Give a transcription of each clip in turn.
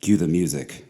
Cue the music.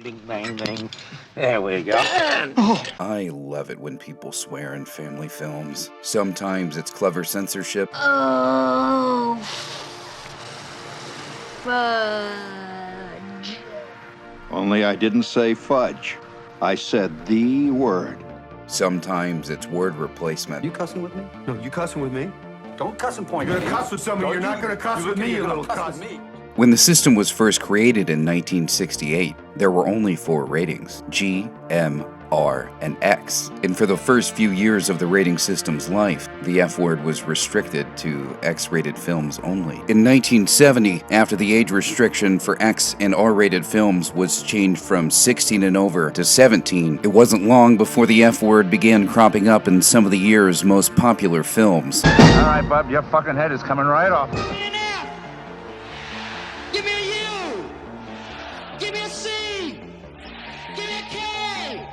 Bing, bang, bang. There we go. I love it when people swear in family films. Sometimes it's clever censorship. Oh, fudge. Only I didn't say fudge. I said the word. Sometimes it's word replacement. You cussing with me? No, you cussing with me? Don't cuss and point. You're gonna cuss with somebody. You're not gonna cuss with me, you little cuss. When the system was first created in 1968, there were only 4 ratings: G, M, R, and X. And for the first few years of the rating system's life, the F word was restricted to X-rated films only. In 1970, after the age restriction for X and R-rated films was changed from 16 and over to 17, it wasn't long before the F word began cropping up in some of the year's most popular films. All right, bub, your fucking head is coming right off. Give me an F. Give me a U. Give me a C. Give me a K.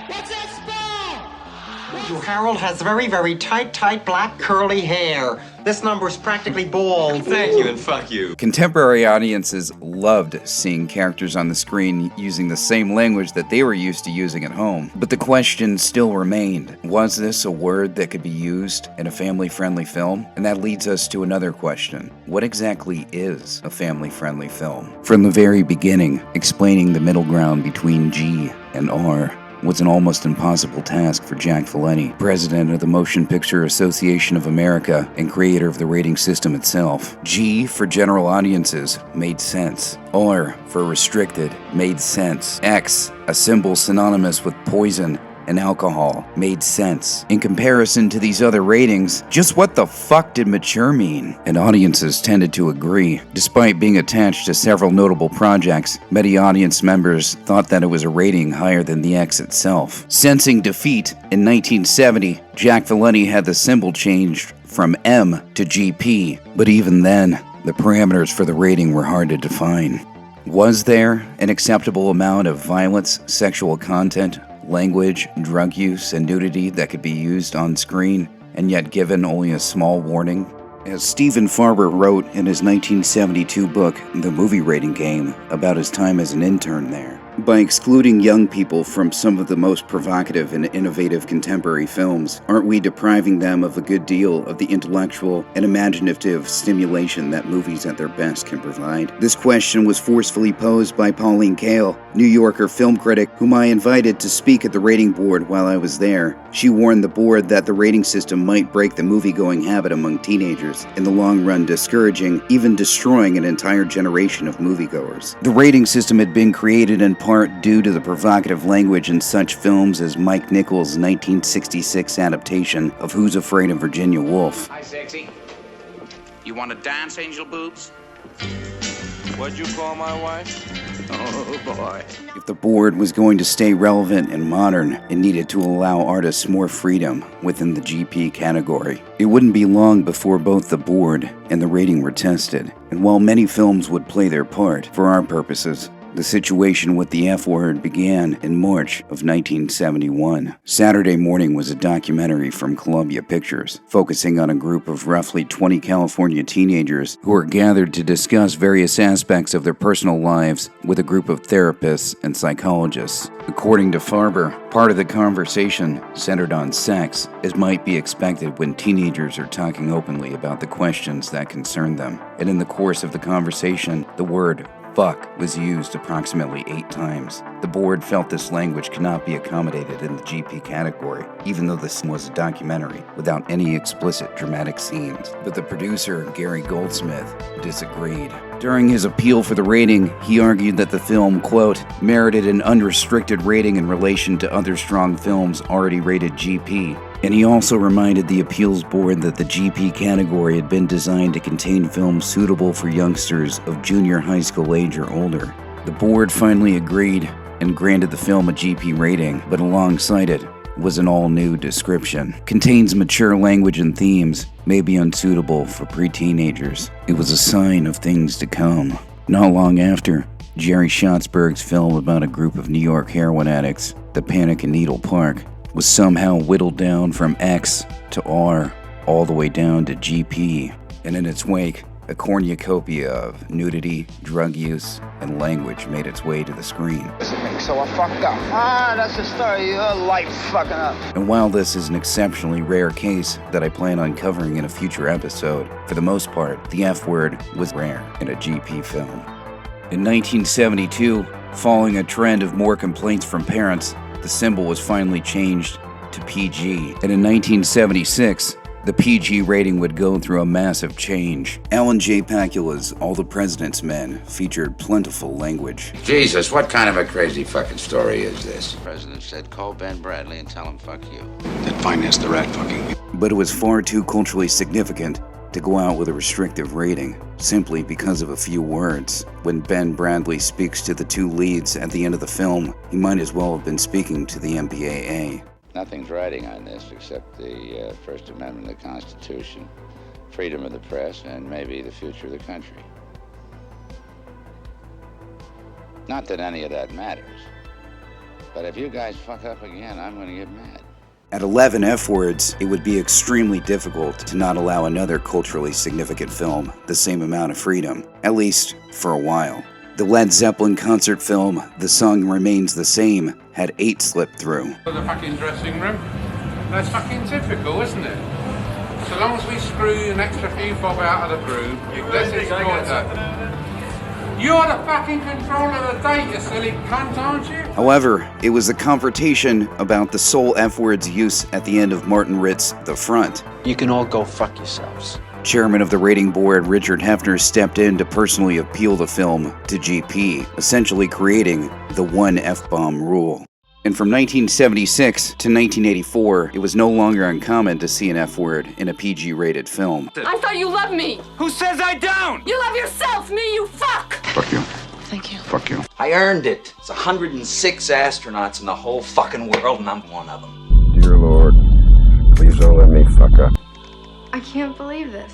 What's that spell? Harold has very, very tight black curly hair. This number is practically bald. Thank you and fuck you. Contemporary audiences loved seeing characters on the screen using the same language that they were used to using at home. But the question still remained, was this a word that could be used in a family-friendly film? And that leads us to another question. What exactly is a family-friendly film? From the very beginning, explaining the middle ground between G and R was an almost impossible task for Jack Valenti, president of the Motion Picture Association of America and creator of the rating system itself. G for general audiences made sense. R for restricted made sense. X, a symbol synonymous with poison and alcohol, made sense. In comparison to these other ratings, just what the fuck did mature mean? And audiences tended to agree. Despite being attached to several notable projects, many audience members thought that it was a rating higher than the X itself. Sensing defeat, in 1970, Jack Valenti had the symbol changed from M to GP, but even then, the parameters for the rating were hard to define. Was there an acceptable amount of violence, sexual content, language, drug use, and nudity that could be used on screen, and yet given only a small warning? As Stephen Farber wrote in his 1972 book, The Movie Rating Game, about his time as an intern there. By excluding young people from some of the most provocative and innovative contemporary films, aren't we depriving them of a good deal of the intellectual and imaginative stimulation that movies at their best can provide? This question was forcefully posed by Pauline Kael, New Yorker film critic, whom I invited to speak at the rating board while I was there. She warned the board that the rating system might break the movie-going habit among teenagers, in the long run discouraging, even destroying an entire generation of moviegoers. The rating system had been created in part due to the provocative language in such films as Mike Nichols' 1966 adaptation of Who's Afraid of Virginia Woolf. Hi, sexy. You want to dance, angel boobs? What'd you call my wife? Oh, boy. If the board was going to stay relevant and modern, it needed to allow artists more freedom within the GP category. It wouldn't be long before both the board and the rating were tested, and while many films would play their part, for our purposes, the situation with the F word began in March of 1971. Saturday Morning was a documentary from Columbia Pictures, focusing on a group of roughly 20 California teenagers who were gathered to discuss various aspects of their personal lives with a group of therapists and psychologists. According to Farber, part of the conversation centered on sex, as might be expected when teenagers are talking openly about the questions that concern them. And in the course of the conversation, the word fuck was used approximately 8 times. The board felt this language could not be accommodated in the GP category, even though this was a documentary without any explicit dramatic scenes. But the producer, Gary Goldsmith, disagreed. During his appeal for the rating, he argued that the film, quote, merited an unrestricted rating in relation to other strong films already rated GP. And he also reminded the appeals board that the GP category had been designed to contain films suitable for youngsters of junior high school age or older. The board finally agreed and granted the film a GP rating, but alongside it was an all-new description. Contains mature language and themes, may be unsuitable for pre-teenagers. It was a sign of things to come. Not long after, Jerry Schatzberg's film about a group of New York heroin addicts that panic in Needle Park was somehow whittled down from X to R, all the way down to GP. And in its wake, a cornucopia of nudity, drug use, and language made its way to the screen. So I fucked up. That's the story of your life fucking up. And while this is an exceptionally rare case that I plan on covering in a future episode, for the most part, the F word was rare in a GP film. In 1972, following a trend of more complaints from parents, the symbol was finally changed to PG. And in 1976, the PG rating would go through a massive change. Alan J. Pakula's All the President's Men featured plentiful language. Jesus, what kind of a crazy fucking story is this? The president said, call Ben Bradley and tell him fuck you. That financed the rat fucking. But it was far too culturally significant to go out with a restrictive rating, simply because of a few words. When Ben Bradley speaks to the 2 leads at the end of the film, he might as well have been speaking to the MPAA. Nothing's writing on this except the First Amendment of the Constitution, freedom of the press, and maybe the future of the country. Not that any of that matters, but if you guys fuck up again, I'm going to get mad. At 11 F words, it would be extremely difficult to not allow another culturally significant film the same amount of freedom, at least for a while. The Led Zeppelin concert film, The Song Remains the Same, had 8 slip through. The fucking dressing room. That's fucking typical, isn't it? So long as we screw an extra few bob out of the groove, let's enjoy that. You're the fucking controller of the date, you silly cunt, aren't you? However, it was the confrontation about the sole F word's use at the end of Martin Ritt's The Front. You can all go fuck yourselves. Chairman of the rating board, Richard Hefner, stepped in to personally appeal the film to GP, essentially creating the 1 F-bomb rule. And from 1976 to 1984, it was no longer uncommon to see an F word in a PG-rated film. I thought you loved me. Who says I don't? You love yourself, me, you fuck. Fuck you. Thank you. Fuck you. I earned it. It's 106 astronauts in the whole fucking world, and I'm one of them. Dear Lord, please don't let me fuck up. I can't believe this.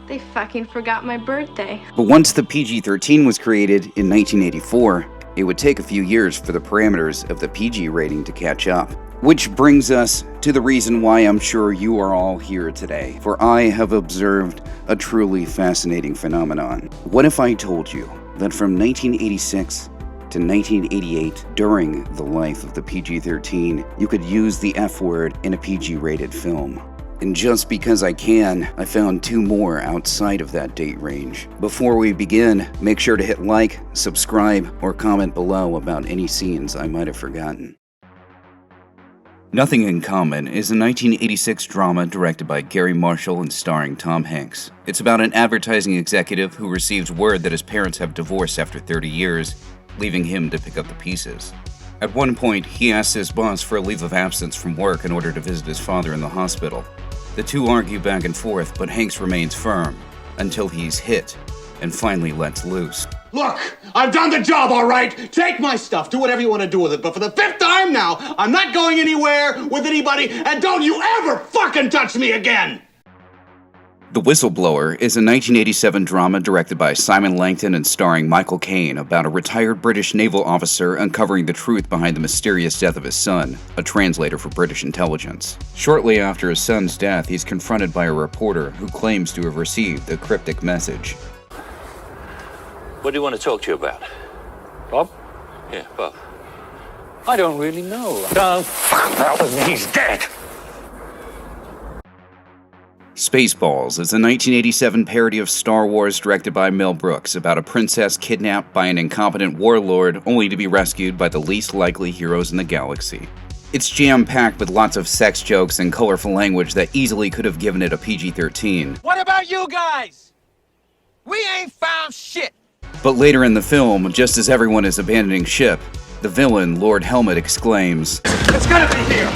They fucking forgot my birthday. But once the PG-13 was created in 1984, it would take a few years for the parameters of the PG rating to catch up. Which brings us to the reason why I'm sure you are all here today, for I have observed a truly fascinating phenomenon. What if I told you that from 1986 to 1988, during the life of the PG-13, you could use the F word in a PG-rated film? And just because I can, I found 2 more outside of that date range. Before we begin, make sure to hit like, subscribe, or comment below about any scenes I might have forgotten. Nothing in Common is a 1986 drama directed by Gary Marshall and starring Tom Hanks. It's about an advertising executive who receives word that his parents have divorced after 30 years, leaving him to pick up the pieces. At one point, he asks his boss for a leave of absence from work in order to visit his father in the hospital. The two argue back and forth, but Hanks remains firm until he's hit and finally lets loose. Look, I've done the job, all right? Take my stuff, do whatever you want to do with it, but for the 5th time now, I'm not going anywhere with anybody, and don't you ever fucking touch me again! The Whistleblower is a 1987 drama directed by Simon Langton and starring Michael Caine about a retired British naval officer uncovering the truth behind the mysterious death of his son, a translator for British intelligence. Shortly after his son's death, he's confronted by a reporter who claims to have received a cryptic message. What do you want to talk to you about? Bob? Yeah, Bob. I don't really know. Don't fuck about with me, he's dead! Spaceballs is a 1987 parody of Star Wars directed by Mel Brooks about a princess kidnapped by an incompetent warlord only to be rescued by the least likely heroes in the galaxy. It's jam-packed with lots of sex jokes and colorful language that easily could have given it a PG-13. What about you guys? We ain't found shit. But later in the film, just as everyone is abandoning ship, the villain, Lord Helmet, exclaims, It's gonna be here.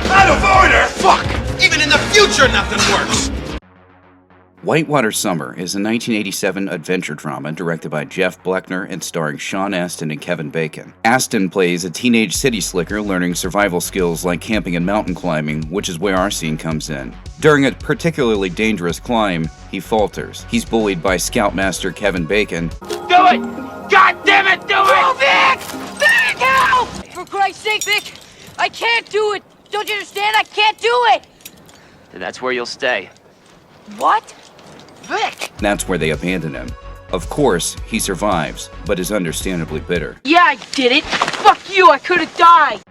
Out of order. Fuck. Even in the future, nothing works. Whitewater Summer is a 1987 adventure drama directed by Jeff Bleckner and starring Sean Astin and Kevin Bacon. Astin plays a teenage city slicker learning survival skills like camping and mountain climbing, which is where our scene comes in. During a particularly dangerous climb, he falters. He's bullied by Scoutmaster Kevin Bacon. Do it! God damn it, do it! Oh, Vic! Vic, help! For Christ's sake, Vic! I can't do it! Don't you understand? I can't do it! Then that's where you'll stay. What? Vic! That's where they abandon him. Of course, he survives, but is understandably bitter. Yeah, I did it! Fuck you, I could have died!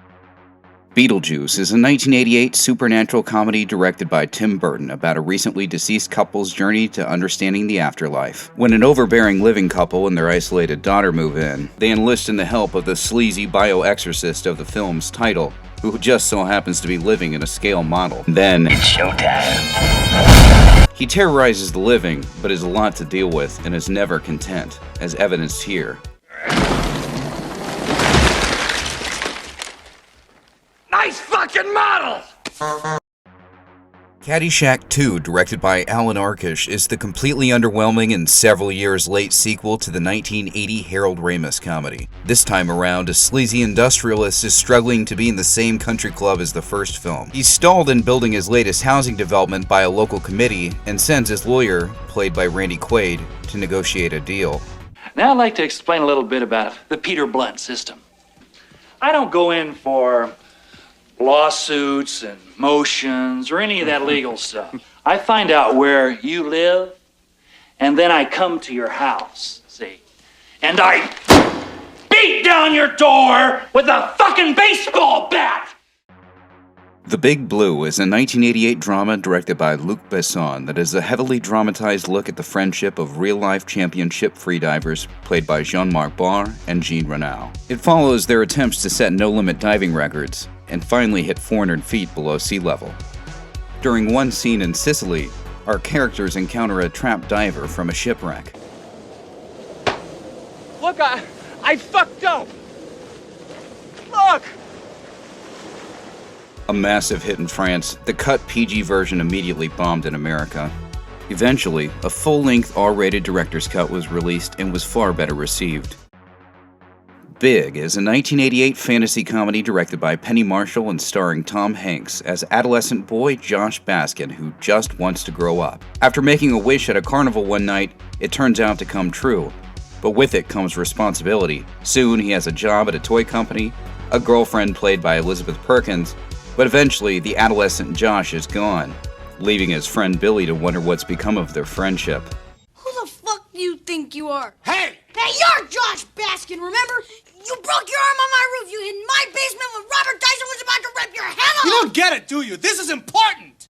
Beetlejuice is a 1988 supernatural comedy directed by Tim Burton about a recently deceased couple's journey to understanding the afterlife. When an overbearing living couple and their isolated daughter move in, they enlist in the help of the sleazy bioexorcist of the film's title, who just so happens to be living in a scale model. Then, it's showtime. He terrorizes the living, but has a lot to deal with and is never content, as evidenced here. Nice fucking model! Caddyshack II, directed by Alan Arkush, is the completely underwhelming and several years late sequel to the 1980 Harold Ramis comedy. This time around, a sleazy industrialist is struggling to be in the same country club as the first film. He's stalled in building his latest housing development by a local committee and sends his lawyer, played by Randy Quaid, to negotiate a deal. Now I'd like to explain a little bit about the Peter Blunt system. I don't go in for lawsuits and motions or any of that legal stuff. I find out where you live, and then I come to your house, see? And I beat down your door with a fucking baseball bat! The Big Blue is a 1988 drama directed by Luc Besson that is a heavily dramatized look at the friendship of real-life championship freedivers played by Jean-Marc Barr and Jean Renoir. It follows their attempts to set no-limit diving records and finally hit 400 feet below sea level. During one scene in Sicily, our characters encounter a trapped diver from a shipwreck. Look, I fucked up. Look! A massive hit in France, the cut PG version immediately bombed in America. Eventually, a full-length R-rated director's cut was released and was far better received. Big is a 1988 fantasy comedy directed by Penny Marshall and starring Tom Hanks as adolescent boy Josh Baskin, who just wants to grow up. After making a wish at a carnival one night, it turns out to come true. But with it comes responsibility. Soon he has a job at a toy company, a girlfriend played by Elizabeth Perkins, but eventually the adolescent Josh is gone, leaving his friend Billy to wonder what's become of their friendship. Who the fuck do you think you are? Hey! Hey, you're Josh Baskin, remember? You broke your arm on my roof, you hid in my basement when Robert Dyson was about to rip your head off! You don't get it, do you? This is important!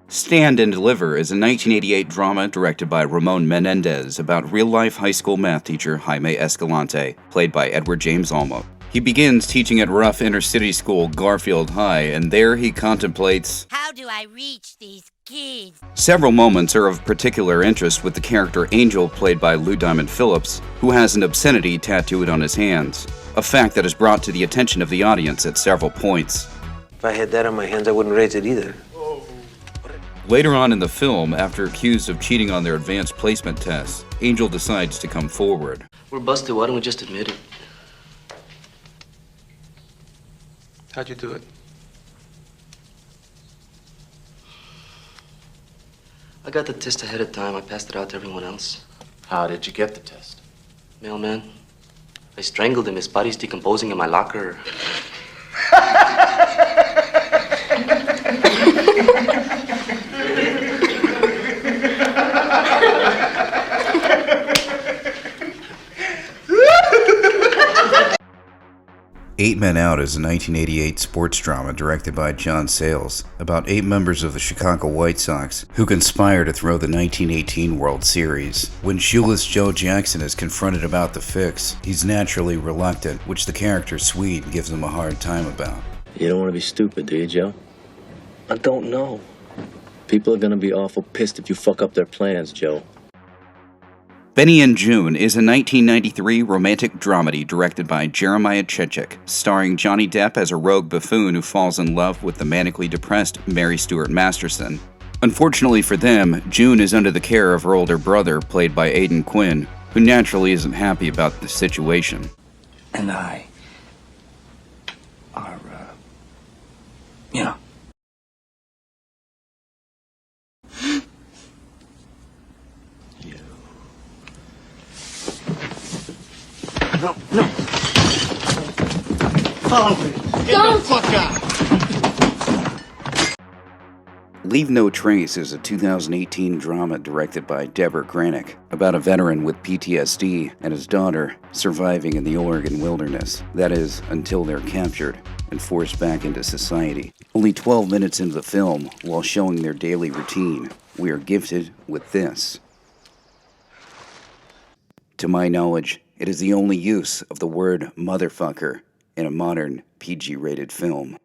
Stand and Deliver is a 1988 drama directed by Ramon Menendez about real-life high school math teacher Jaime Escalante, played by Edward James Olmos. He begins teaching at rough inner-city school Garfield High, and there he contemplates, how do I reach these kids? Several moments are of particular interest with the character Angel, played by Lou Diamond Phillips, who has an obscenity tattooed on his hands, a fact that is brought to the attention of the audience at several points. If I had that on my hands, I wouldn't raise it either. Later on in the film, after accused of cheating on their advanced placement tests, Angel decides to come forward. We're busted, why don't we just admit it? How'd you do it? I got the test ahead of time. I passed it out to everyone else. How did you get the test? Mailman. I strangled him. His body's decomposing in my locker. Eight Men Out is a 1988 sports drama directed by John Sayles about 8 members of the Chicago White Sox who conspire to throw the 1918 World Series. When shoeless Joe Jackson is confronted about the fix, he's naturally reluctant, which the character Swede gives him a hard time about. You don't want to be stupid, do you, Joe? I don't know. People are going to be awful pissed if you fuck up their plans, Joe. Benny and Joon is a 1993 romantic dramedy directed by Jeremiah Chechik, starring Johnny Depp as a rogue buffoon who falls in love with the manically depressed Mary Stuart Masterson. Unfortunately for them, Joon is under the care of her older brother, played by Aidan Quinn, who naturally isn't happy about the situation. And I are, you know. No, no. Follow me. Get the fuck out. Leave No Trace is a 2018 drama directed by Deborah Granick about a veteran with PTSD and his daughter surviving in the Oregon wilderness. That is, until they're captured and forced back into society. Only 12 minutes into the film, while showing their daily routine, we are gifted with this. To my knowledge, it is the only use of the word motherfucker in a modern PG-rated film.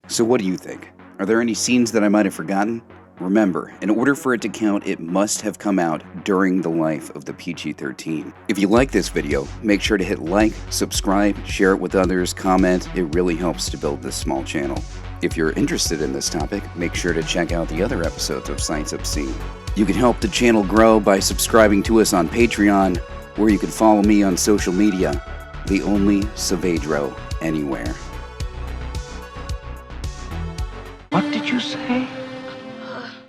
So what do you think? Are there any scenes that I might have forgotten? Remember, in order for it to count, it must have come out during the life of the PG-13. If you like this video, make sure to hit like, subscribe, share it with others, comment. It really helps to build this small channel. If you're interested in this topic, make sure to check out the other episodes of Science Obscene. You can help the channel grow by subscribing to us on Patreon, where you can follow me on social media, the only Savedro anywhere.